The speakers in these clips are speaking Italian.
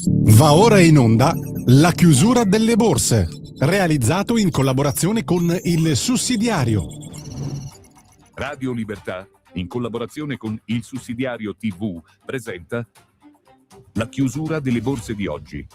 Va ora in onda la chiusura delle borse, realizzato in collaborazione con il Sussidiario. Radio Libertà, in collaborazione con il Sussidiario TV, presenta la chiusura delle borse di oggi.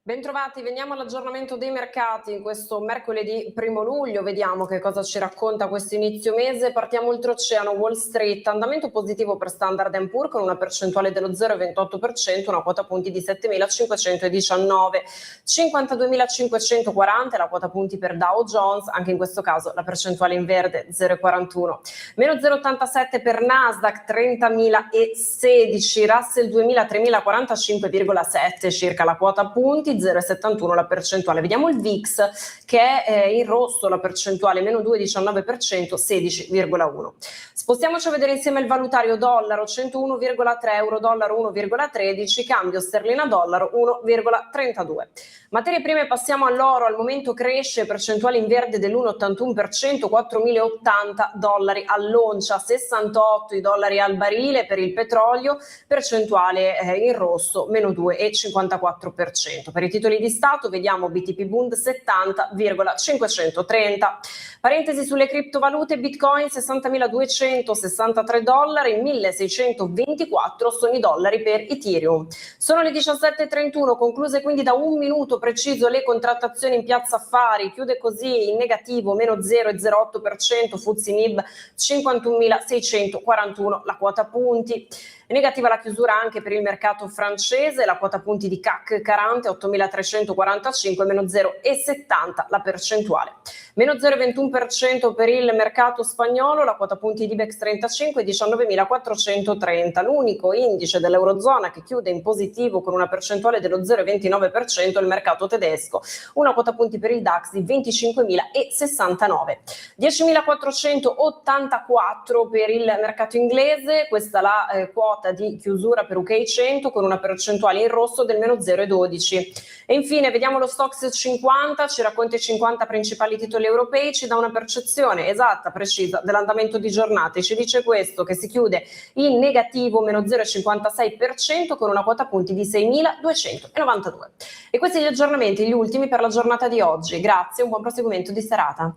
Bentrovati, veniamo all'aggiornamento dei mercati in questo mercoledì 1 luglio, vediamo che cosa ci racconta questo inizio mese. Partiamo oltreoceano, Wall Street, andamento positivo per Standard & Poor's con una percentuale dello 0,28%, una quota punti di 7.519, 52.540 la quota punti per Dow Jones, anche in questo caso la percentuale in verde 0,41, meno 0,87 per Nasdaq 30.016, Russell 2000 3.045,7 circa la quota punti, 0,71 la percentuale. Vediamo il VIX che è in rosso, la percentuale meno 2,19%, 16,1. Spostiamoci a vedere insieme il valutario dollaro 101,3, euro dollaro 1,13, cambio sterlina dollaro 1,32. Materie prime, passiamo all'oro, al momento cresce, percentuale in verde dell'1,81%, 4.080 dollari all'oncia, 68 i dollari al barile per il petrolio, percentuale in rosso meno 2,54%. Per i titoli di Stato vediamo BTP Bund 70,530. Parentesi sulle criptovalute, Bitcoin 60.263 dollari, 1.624 sono i dollari per Ethereum. Sono le 17.31, concluse quindi da un minuto preciso le contrattazioni in piazza affari, chiude così in negativo meno 0,08%, FTSE MIB 51.641 la quota punti. È negativa la chiusura anche per il mercato francese, la quota punti di CAC 40 8.345, meno 0,70 la percentuale. Meno 0,21% per il mercato spagnolo, la quota punti di IBEX 35 19.430. L'unico indice dell'Eurozona che chiude in positivo con una percentuale dello 0,29% è il mercato tedesco, una quota punti per il DAX di 25.069. 10.484 per il mercato inglese, questa è la quota di chiusura per UK 100 con una percentuale in rosso del meno 0,12. E infine vediamo lo Stoxx 50, ci racconta i 50 principali titoli europei, ci dà una percezione esatta, precisa dell'andamento di giornata e ci dice questo, che si chiude in negativo meno 0,56% con una quota punti di 6.292. E questi gli aggiornamenti, gli ultimi per la giornata di oggi. Grazie, un buon proseguimento di serata.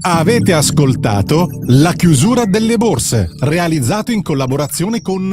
Avete ascoltato la chiusura delle borse, realizzato in collaborazione con